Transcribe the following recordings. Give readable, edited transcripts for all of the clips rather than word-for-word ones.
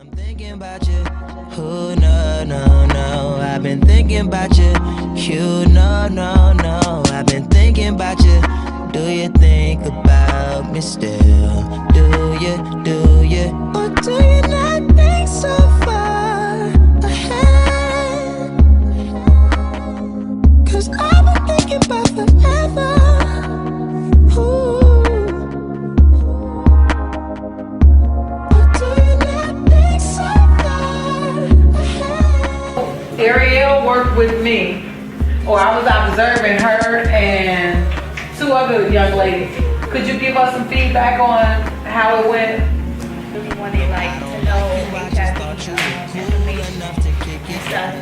I'm thinking about you. Oh, no, no, no. I've been thinking about you. You, no, no, no. I've been thinking about you. Do you think about me still? Do you? Or do you not think so far ahead? 'Cause I've been thinking about forever. Ooh. Ariel worked with me, or I was observing her and two other young ladies. Could you give us some feedback on how it went? We wanted like to know HIV information and stuff.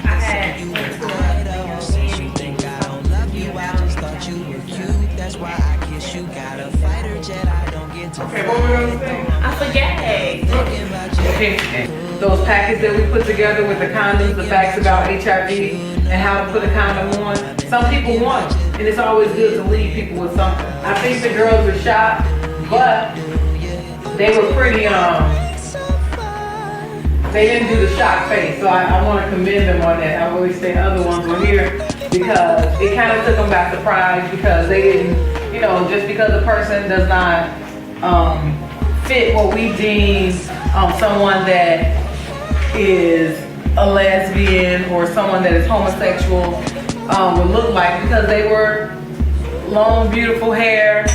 I had Okay, what were those things? I forget. Those packets that we put together with the condoms, the facts about HIV and how to put a condom on. Some people want it, and it's always good to leave people with something. I think the girls were shocked, but they were pretty, they didn't do the shock face, so I want to commend them on that. I always say other ones were here because it kind of took them by surprise because they didn't, you know, just because a person does not fit what we deem someone that is a lesbian or someone that is homosexual would look like, because they were long, beautiful hair,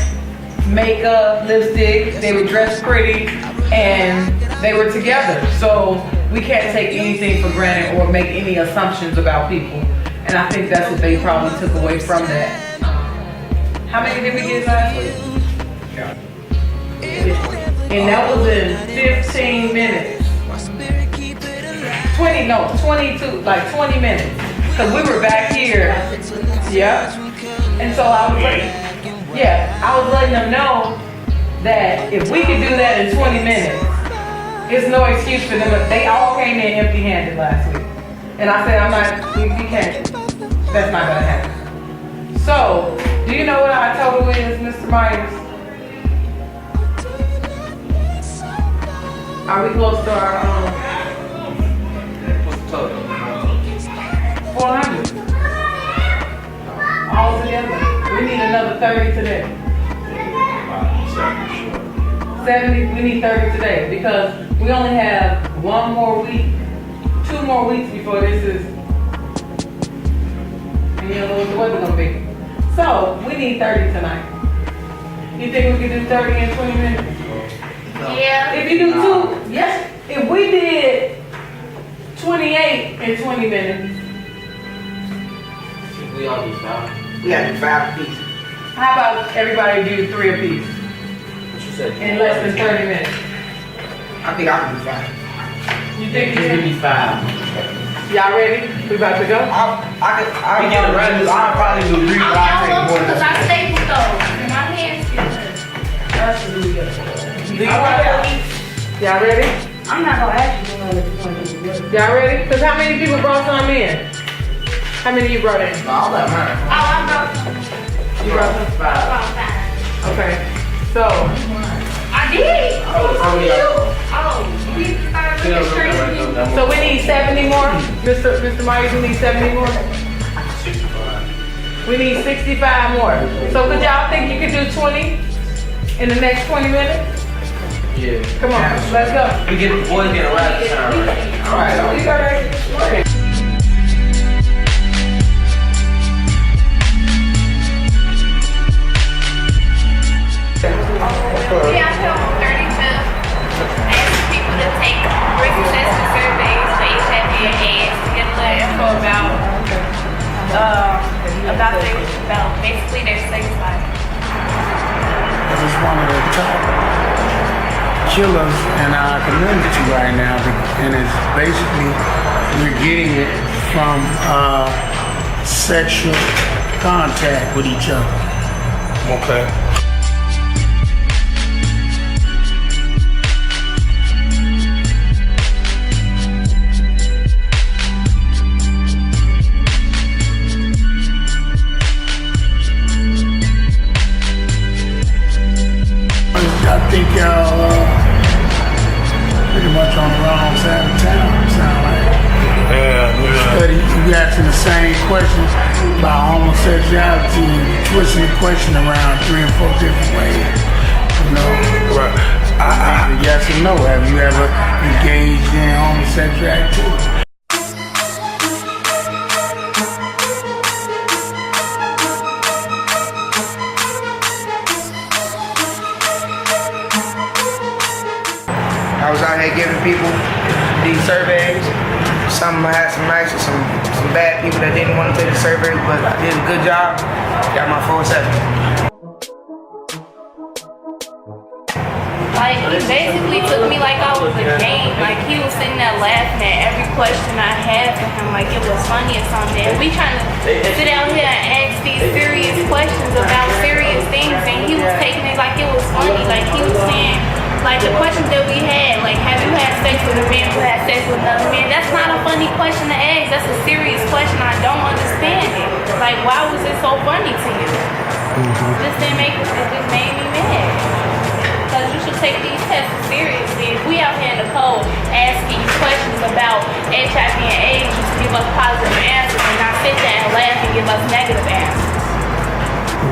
makeup, lipstick, they were dressed pretty, and they were together. So we can't take anything for granted or make any assumptions about people. And I think that's what they probably took away from that. How many did we get last week? Yeah. And that was in 15 minutes. 22, like 20 minutes. Cause we were back here. Yeah. And so I was letting them know that if we could do that in 20 minutes, it's no excuse for them. They all came in empty-handed last week. And I said, we can't, that's not gonna happen. So, do you know what our total is, Mr. Myers? Are we close to our, What's the total? 400? All together. We need another 30 today. 70, we need 30 today because we only have 1 more week, 2 more weeks before this is, and you know what the weather's gonna be. So, we need 30 tonight. You think we can do 30 in 20 minutes? Yeah. If you do 2, yes. If we did 28 in 20 minutes. We all need 5. We got to do 5 pieces. How about everybody do 3 apiece What you said? in less than 30 minutes? I think I can do 5. You think you Just give can? me 5. Y'all ready? We about to go? I We get around. I'll probably do 3, but I'll take more Because than I stapled those and my hands get Y'all ready? I'm not gonna ask you if you want to do it. Y'all ready? Cause how many people brought some in? How many you brought in? No, I'll let mine. Oh, I brought some. You brought some? 5. About 5. Okay. So, I did. Oh, We started with the street. we need 70 more? Mr. Myers, we need 70 more? We need 65 more. So could y'all think you could do 20 in the next 20 minutes? Yeah. Come on, let's go. We get the boys get around this time, right? All right, you got it. Okay. We out here on 35th, asking people to take risk assessment surveys for HIV and AIDS to get a little info about basically their sex life. This is one of the top killers in our community right now, and it's basically we're getting it from sexual contact with each other. Okay. I think y'all pretty much on you asking the same questions about homosexuality and twisting the question around 3 or 4 different ways. You know, yes or no? Have you ever engaged in homosexual activity? I was out here giving people these surveys. Some had some nice and some bad people that didn't want to take the surveys, but I did a good job. Got my full assessment. Like, he basically took me like I was a game. Like, he was sitting there laughing at every question I had for him, like it was funny or something. And we trying to sit out here and ask these serious questions about serious things, and he was taking it like it was funny. Like, he was saying, like, the questions that we had, like, have you had sex with a man who had sex with another man? That's not a funny question to ask. That's a serious question. I don't understand it. Like, why was it so funny to you? It just made me mad. Because you should take these tests seriously. If we out here in the cold asking you questions about HIV and AIDS, you should give us positive answers and not sit there and laugh and give us negative answers.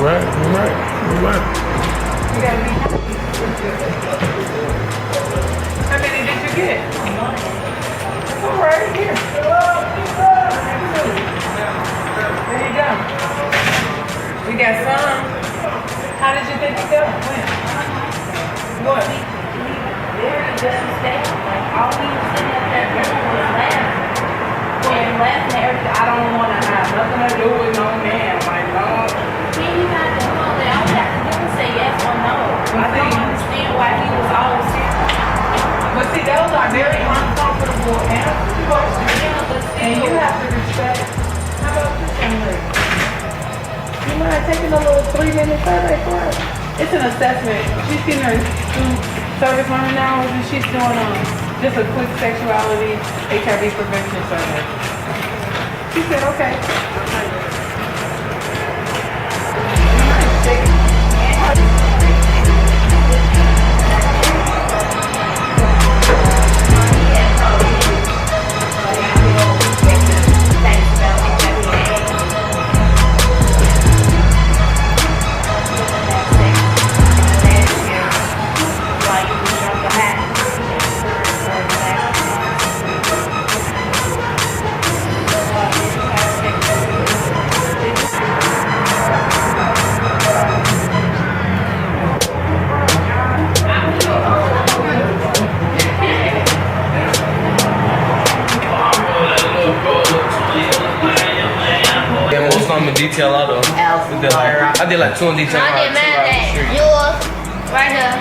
Right. You gotta be happy. How many did you get? All right, here. There you go. We got some. How did you think it go? When? What? Very disrespectful. Like, all he was sitting up there doing was laughing. And laughing at everything. I don't want to have nothing to do with no man. Like, no. He not doing all that. All we have to do is say yes or no. I don't understand why he was always saying. But see, those are very uncomfortable answers. And you have to respect. How about this young lady? You mind taking a little 3-minute survey for us? It's an assessment. She's getting her service learning hours, and she's doing just a quick sexuality HIV prevention survey. She said, okay. Detail out of. I did like 2 in detail. I did mad at yours right here.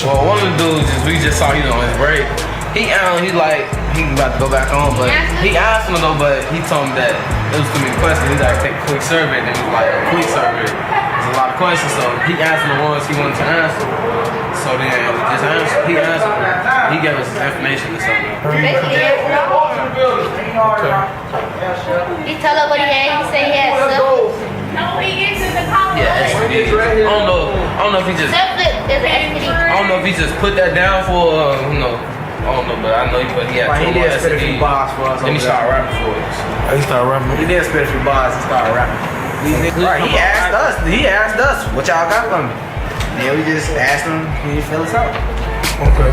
Well, one of the dudes we just saw, on his break. He about to go back on, but he asked him though, but he told me that it was too many questions. He like take a quick survey, then he was like a quick survey. There's a lot of questions, so he asked him the ones he wanted to answer. So then he answered. He gave us his information or something. He told her what he had. He said he had syphilis. No, he gets in the college. Yeah, STD. I don't know if he just. Syphilis is an STD. I don't know if he just put that down for I don't know, but I know he had He did spit a few bars for us. Then he started rapping for us. He started rapping. He did spit a few bars and started rapping. Right, he asked us what y'all got from me. Yeah, we just asked him, can you fill us out? Okay.